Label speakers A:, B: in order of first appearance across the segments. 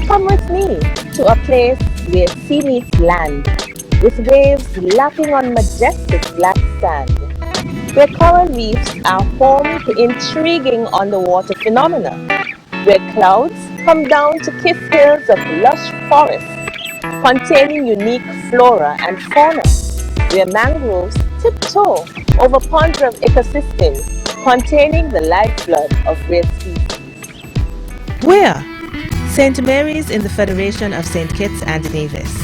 A: Come with me to a place where sea meets land, with waves lapping on majestic black sand, where coral reefs are home to intriguing underwater phenomena, where clouds come down to kiss hills of lush forests containing unique flora and fauna, where mangroves tiptoe over ponds of ecosystems containing the lifeblood of rare species.
B: Where? St. Mary's in the Federation of St. Kitts and Nevis.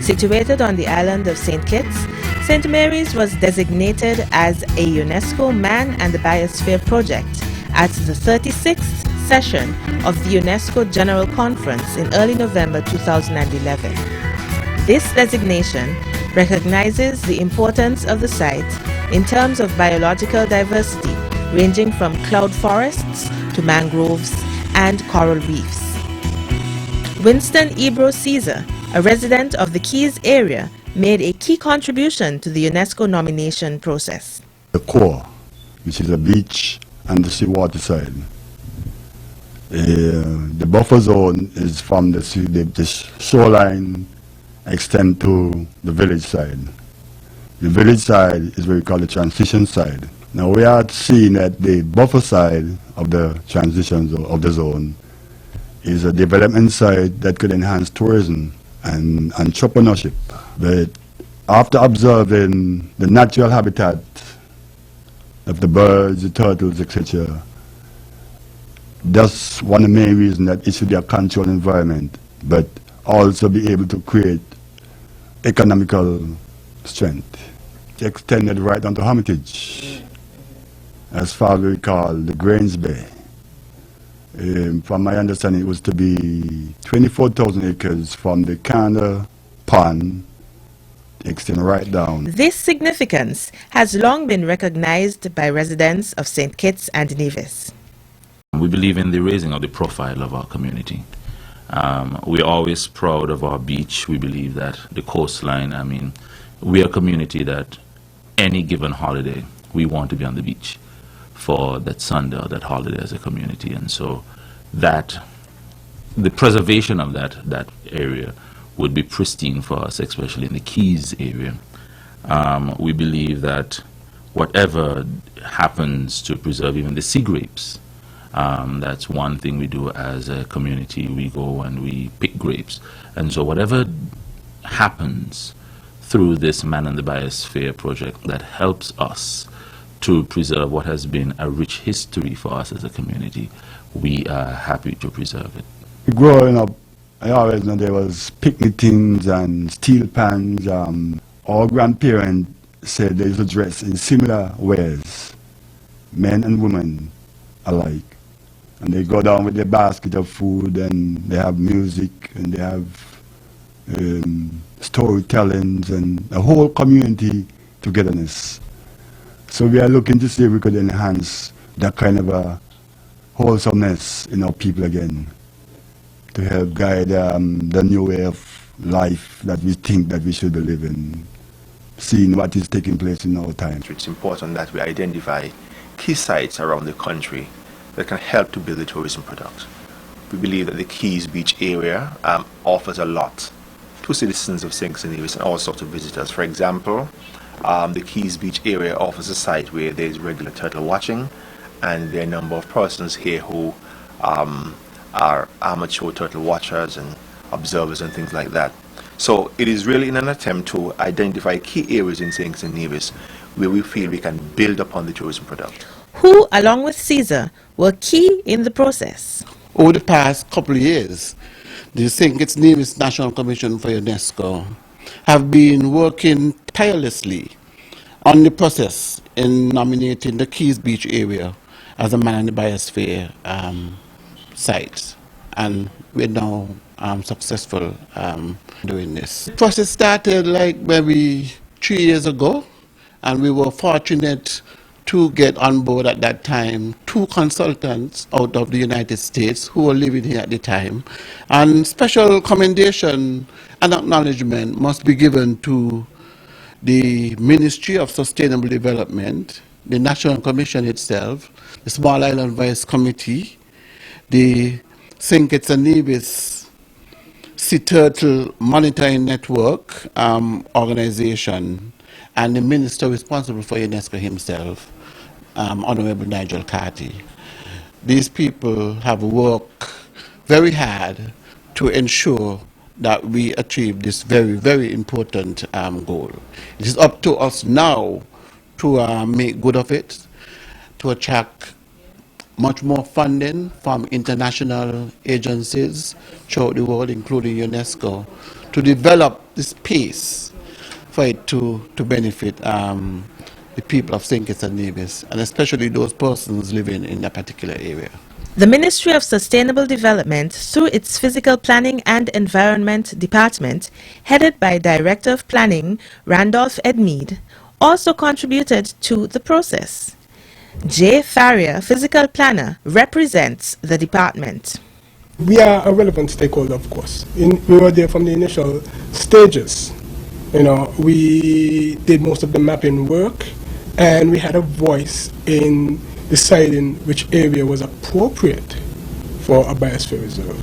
B: Situated on the island of St. Kitts, St. Mary's was designated as a UNESCO Man and the Biosphere Project at the 36th session of the UNESCO General Conference in early November 2011. This designation recognizes the importance of the site in terms of biological diversity, ranging from cloud forests to mangroves and coral reefs. Winston Ebro Caesar, a resident of the Keys area, made a key contribution to the UNESCO nomination process.
C: The core, which is a beach and the seawater side. The buffer zone is from the shoreline extend to the village side. The village side is what we call the transition side. Now we are seeing that the buffer side of the transition of the zone is a development side that could enhance tourism and entrepreneurship. But after observing the natural habitat of the birds, the turtles, etc., that's one of the main reasons that it should be a controlled environment, but also be able to create economical strength. It extended right onto Hermitage, as far as we call the Grange Bay. From my understanding, it was to be 24,000 acres from the Canada Pond, extend right down.
B: This significance has long been recognized by residents of St. Kitts and Nevis.
D: We believe in the raising of the profile of our community. We're always proud of our beach. We believe that the coastline, we're a community that any given holiday, we want to be on the beach for that Sunday or that holiday as a community. And so that, the preservation of that area would be pristine for us, especially in the Keys area. We believe that whatever happens to preserve even the sea grapes, that's one thing we do as a community. We go and we pick grapes. And so whatever happens through this Man and the Biosphere project that helps us to preserve what has been a rich history for us as a community, we are happy to preserve it.
C: Growing up, I always know there was picnic things and steel pans. Our grandparents said they used to dress in similar ways, men and women alike. And they go down with their basket of food, and they have music, and they have storytellings, and a whole community togetherness. So we are looking to see if we could enhance that kind of a wholesomeness in our people again, to help guide the new way of life that we think that we should be living, seeing what is taking place in our time.
E: It's important that we identify key sites around the country that can help to build the tourism product. We believe that the Keys Beach area offers a lot to citizens of St. Kitts and Nevis and all sorts of visitors. For example, the Keys Beach area offers a site where there is regular turtle watching, and there are a number of persons here who are amateur turtle watchers and observers and things like that. So it is really in an attempt to identify key areas in St. Kitts and Nevis where we feel we can build upon the tourism product.
B: Who, along with Caesar, were key in the process.
F: Over the past couple of years, the St. Kitts and Nevis National Commission for UNESCO have been working tirelessly on the process in nominating the Keys Beach area as a Man and the Biosphere site. And we're now successful doing this. The process started like maybe 3 years ago, and we were fortunate to get on board at that time 2 consultants out of the United States who were living here at the time. And special commendation and acknowledgement must be given to the Ministry of Sustainable Development, the National Commission itself, the Small Island Vice Committee, the St. Kitts and Nevis Sea Turtle Monitoring Network organization and the minister responsible for UNESCO himself, Honorable Nigel Carty. These people have worked very hard to ensure that we achieve this very, very important goal. It is up to us now to make good of it, to attract much more funding from international agencies throughout the world, including UNESCO, to develop this piece for it to benefit the people of St. Kitts and Nevis, and especially those persons living in that particular area.
B: The Ministry of Sustainable Development, through its Physical Planning and Environment Department, headed by Director of Planning Randolph Edmeade, also contributed to the process. Jay Farrier, Physical Planner, represents the department.
G: We are a relevant stakeholder, of course. We were there from the initial stages. We did most of the mapping work, and we had a voice in deciding which area was appropriate for a biosphere reserve.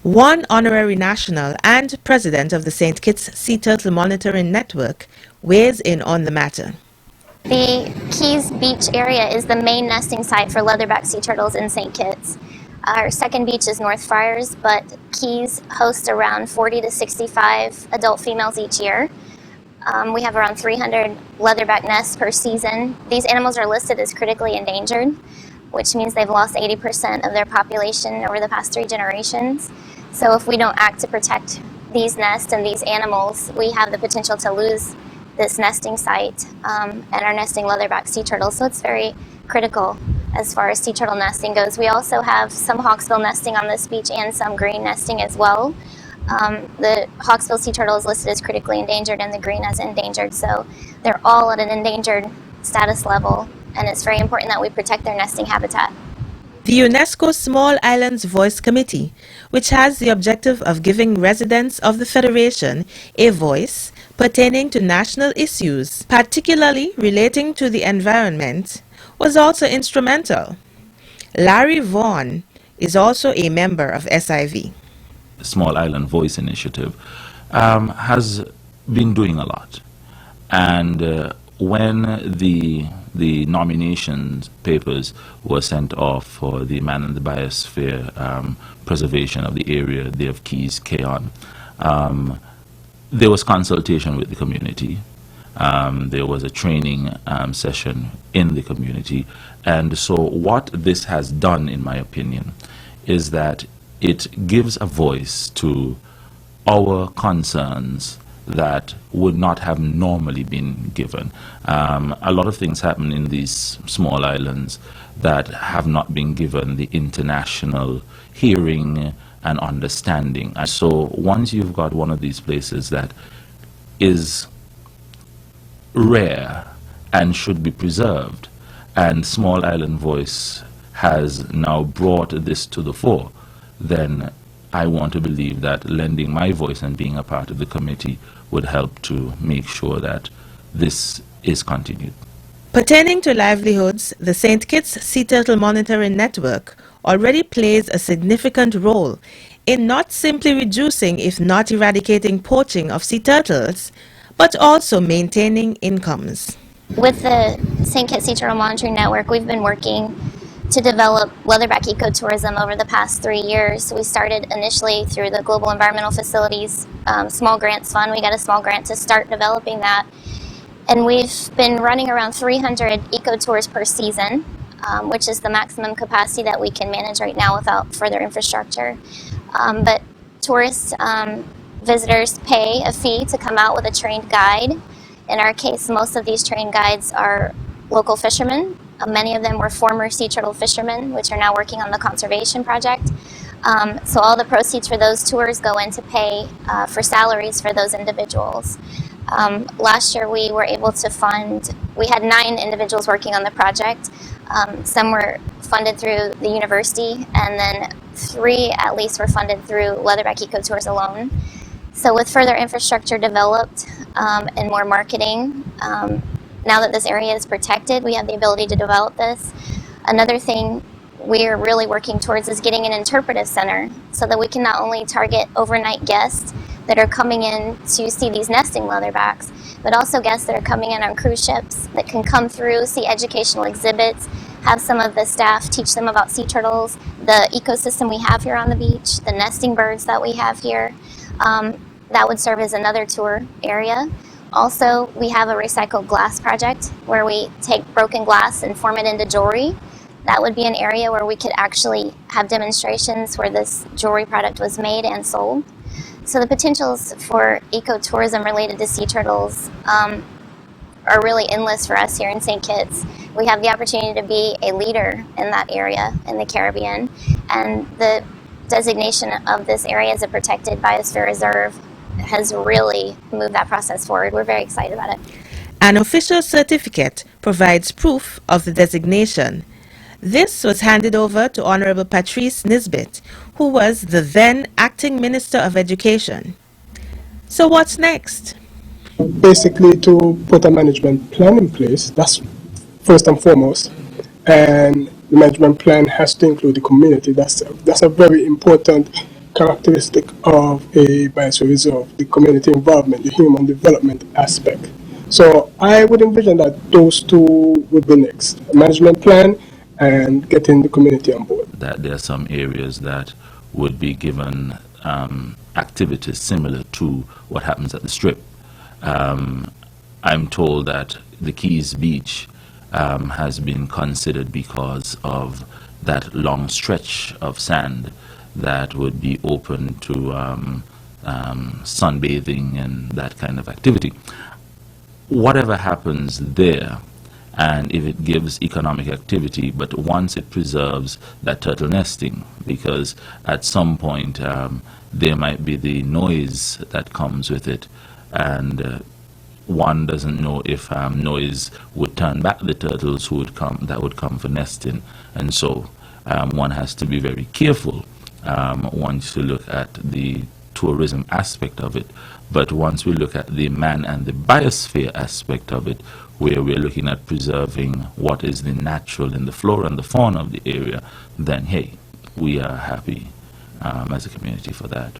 B: One honorary national and president of the St. Kitts Sea Turtle Monitoring Network weighs in on the matter.
H: The Keys Beach area is the main nesting site for leatherback sea turtles in St. Kitts. Our second beach is North Friars, but Keys hosts around 40 to 65 adult females each year. We have around 300 leatherback nests per season. These animals are listed as critically endangered, which means they've lost 80% of their population over the past 3 generations. So if we don't act to protect these nests and these animals, we have the potential to lose this nesting site and our nesting leatherback sea turtles. So it's very critical as far as sea turtle nesting goes. We also have some hawksbill nesting on this beach and some green nesting as well. The hawksbill sea turtle is listed as critically endangered and the green as endangered, so they're all at an endangered status level, and it's very important that we protect their nesting habitat.
B: The UNESCO Small Islands Voice Committee, which has the objective of giving residents of the Federation a voice pertaining to national issues, particularly relating to the environment, was also instrumental. Larry Vaughan is also a member of SIV.
D: Small Island Voice Initiative has been doing a lot, and when the nominations papers were sent off for the Man in the Biosphere preservation of the area, Day of Keys, Keon, there was consultation with the community. There was a training session in the community, and so what this has done, in my opinion, is that it gives a voice to our concerns that would not have normally been given. A lot of things happen in these small islands that have not been given the international hearing and understanding. And so once you've got one of these places that is rare and should be preserved, and Small Island Voice has now brought this to the fore, then I want to believe that lending my voice and being a part of the committee would help to make sure that this is continued.
B: Pertaining to livelihoods, the St. Kitts Sea Turtle Monitoring Network already plays a significant role in not simply reducing, if not eradicating, poaching of sea turtles, but also maintaining incomes.
H: With the St. Kitts Sea Turtle Monitoring Network, we've been working to develop leatherback ecotourism over the past 3 years. We started initially through the Global Environmental Facilities Small Grants Fund. We got a small grant to start developing that. And we've been running around 300 ecotours per season, which is the maximum capacity that we can manage right now without further infrastructure. But tourists, visitors pay a fee to come out with a trained guide. In our case, most of these trained guides are local fishermen. Many of them were former sea turtle fishermen, which are now working on the conservation project. So all the proceeds for those tours go in to pay for salaries for those individuals. Last year we were able to fund, we had 9 individuals working on the project. Some were funded through the university, and then 3 at least were funded through Leatherback Ecotours alone. So with further infrastructure developed and more marketing, now that this area is protected, we have the ability to develop this. Another thing we're really working towards is getting an interpretive center so that we can not only target overnight guests that are coming in to see these nesting leatherbacks, but also guests that are coming in on cruise ships that can come through, see educational exhibits, have some of the staff teach them about sea turtles, the ecosystem we have here on the beach, the nesting birds that we have here. That would serve as another tour area. Also, we have a recycled glass project where we take broken glass and form it into jewelry. That would be an area where we could actually have demonstrations where this jewelry product was made and sold. So the potentials for ecotourism related to sea turtles are really endless for us here in St. Kitts. We have the opportunity to be a leader in that area in the Caribbean, and the designation of this area as a protected biosphere reserve has really moved that process forward. We're very excited about it.
B: An official certificate provides proof of the designation. This was handed over to Honorable Patrice Nisbet, who was the then Acting Minister of Education. So what's next?
G: Basically, to put a management plan in place, that's first and foremost, and the management plan has to include the community. That's a very important characteristic of a biosphere reserve, the community involvement, the human development aspect. So I would envision that those two would be next, a management plan and getting the community on board.
D: That there are some areas that would be given activities similar to what happens at the Strip. I'm told that the Keys Beach has been considered because of that long stretch of sand that would be open to sunbathing and that kind of activity. Whatever happens there, and if it gives economic activity, but once it preserves that turtle nesting, because at some point there might be the noise that comes with it, and one doesn't know if noise would turn back the turtles that would come for nesting, and so one has to be very careful once you look at the tourism aspect of it. But once we look at the man and the biosphere aspect of it, where we're looking at preserving what is the natural in the flora and the fauna of the area, then hey, we are happy as a community for that.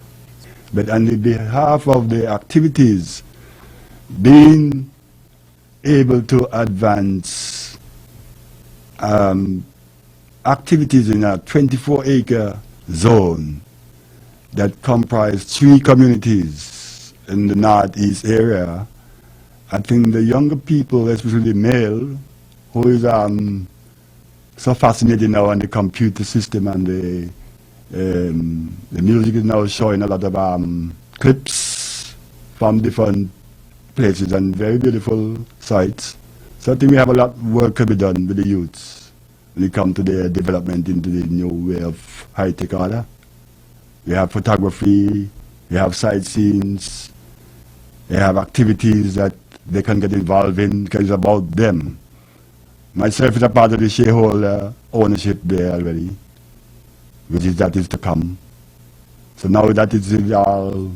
C: But on the behalf of the activities, being able to advance activities in a 24-acre zone that comprise 3 communities in the northeast area, I think the younger people, especially the male, who is so fascinated now on the computer system and the music is now showing a lot of clips from different places and very beautiful sites. So I think we have a lot of work to be done with the youths when it comes to their development into the new way of high-tech order. We have photography, we have sightseeings, they have activities that they can get involved in because it's about them. Myself is a part of the shareholder ownership there already, which is that is to come. So now that it's all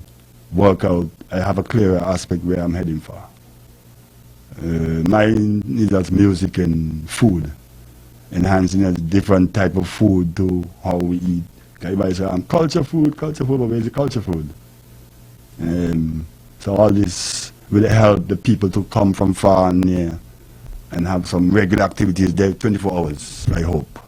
C: work out, I have a clearer aspect where I'm heading for. Mine is as music and food, enhancing a different type of food to how we eat. Everybody say, culture food, but where's the culture food? So all this will help the people to come from far and near and have some regular activities there 24 hours, I hope.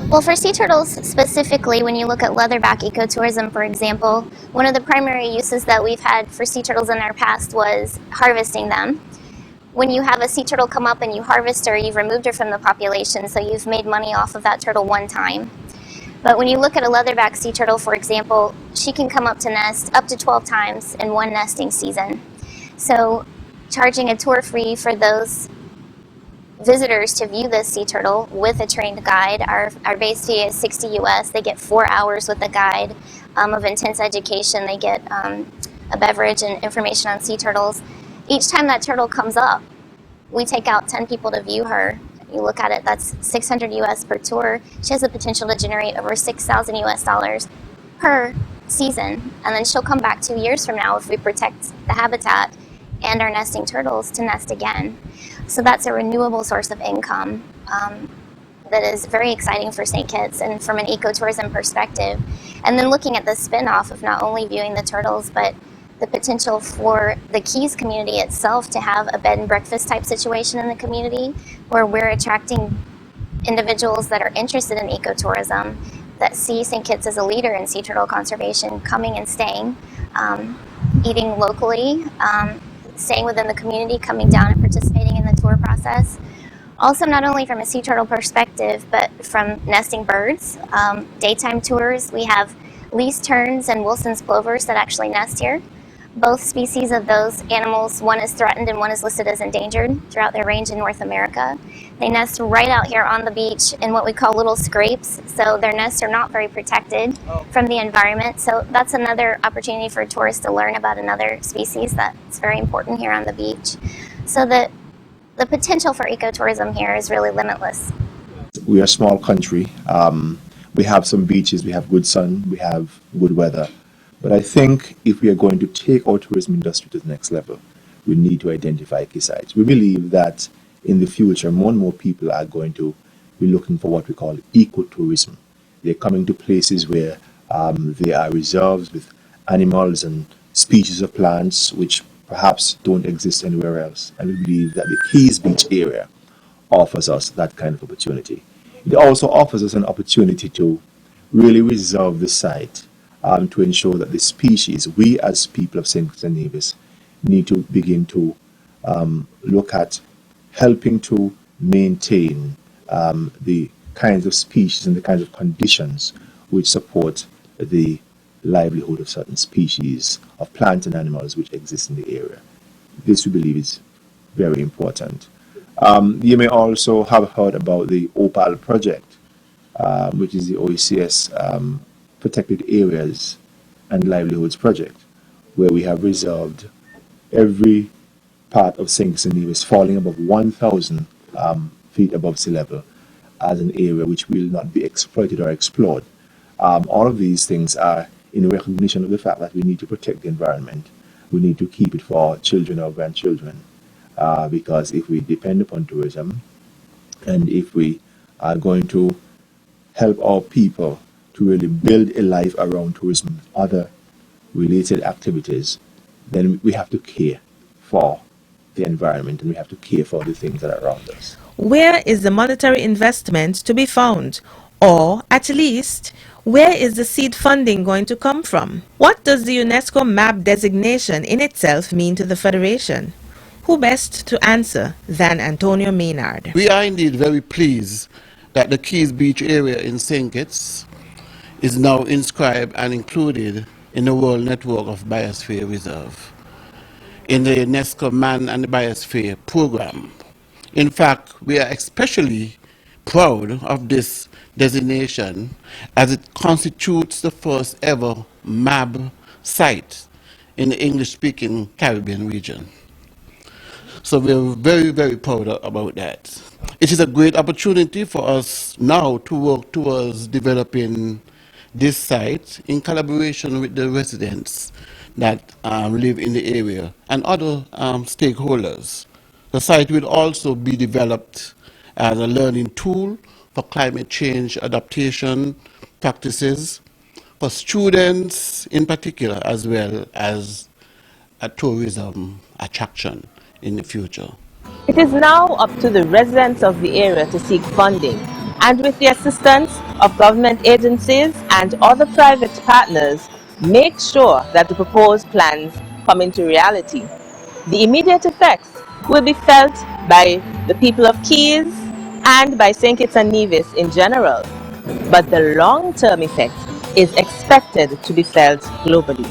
H: Well, for sea turtles specifically, when you look at leatherback ecotourism, for example, one of the primary uses that we've had for sea turtles in our past was harvesting them. When you have a sea turtle come up and you harvest her, you've removed her from the population, so you've made money off of that turtle one time. But when you look at a leatherback sea turtle, for example, she can come up to nest up to 12 times in one nesting season. So charging a tour fee for those visitors to view this sea turtle with a trained guide, our base fee is $60 US. They get 4 hours with a guide of intense education. They get a beverage and information on sea turtles. Each time that turtle comes up, we take out 10 people to view her. You look at it, that's $600 US per tour. She has the potential to generate over $6,000 US per season. And then she'll come back 2 years from now if we protect the habitat and our nesting turtles to nest again. So that's a renewable source of income. that is very exciting for St. Kitts and from an ecotourism perspective. And then looking at the spin-off of not only viewing the turtles, but the potential for the Keys community itself to have a bed and breakfast type situation in the community where we're attracting individuals that are interested in ecotourism, that see St. Kitts as a leader in sea turtle conservation, coming and staying, eating locally, staying within the community, coming down and participating in the tour process. Also, not only from a sea turtle perspective, but from nesting birds, daytime tours. We have least terns and Wilson's plovers that actually nest here. Both species of those animals, one is threatened and one is listed as endangered throughout their range in North America. They nest right out here on the beach in what we call little scrapes, so their nests are not very protected from the environment. So that's another opportunity for tourists to learn about another species that's very important here on the beach. So the potential for ecotourism here is really limitless.
E: We are a small country. We have some beaches, we have good sun, we have good weather. But I think if we are going to take our tourism industry to the next level, we need to identify key sites. We believe that in the future, more and more people are going to be looking for what we call ecotourism. They're coming to places where there are reserves with animals and species of plants which perhaps don't exist anywhere else. And we believe that the Keys Beach area offers us that kind of opportunity. It also offers us an opportunity to really reserve the site to ensure that the species, we as people of St. Kitts and Nevis, need to begin to look at helping to maintain the kinds of species and the kinds of conditions which support the livelihood of certain species of plants and animals which exist in the area. This, we believe, is very important. You may also have heard about the OPAL project, which is the OECS Protected Areas and Livelihoods project, where we have reserved every part of St. Kitts and Nevis falling above 1,000 feet above sea level as an area which will not be exploited or explored. All of these things are in recognition of the fact that we need to protect the environment. We need to keep it for our children or grandchildren, because if we depend upon tourism and if we are going to help our people to really build a life around tourism and other related activities, then we have to care for the environment and we have to care for the things that are around us.
B: Where is the monetary investment to be found? Or, at least, where is the seed funding going to come from? What does the UNESCO MAB designation in itself mean to the Federation? Who best to answer than Antonio Maynard?
F: We are indeed very pleased that the Keys Beach area in St. Kitts is now inscribed and included in the World Network of Biosphere Reserve in the UNESCO Man and the Biosphere program. In fact, we are especially proud of this designation as it constitutes the first ever MAB site in the English-speaking Caribbean region. So we're very, very proud about that. It is a great opportunity for us now to work towards developing this site in collaboration with the residents that live in the area and other stakeholders. The site will also be developed as a learning tool for climate change adaptation practices for students in particular, as well as a tourism attraction in the future.
A: It is now up to the residents of the area to seek funding, and with the assistance of government agencies and other private partners, make sure that the proposed plans come into reality. The immediate effects will be felt by the people of Keys and by St. Kitts and Nevis in general, but the long-term effect is expected to be felt globally.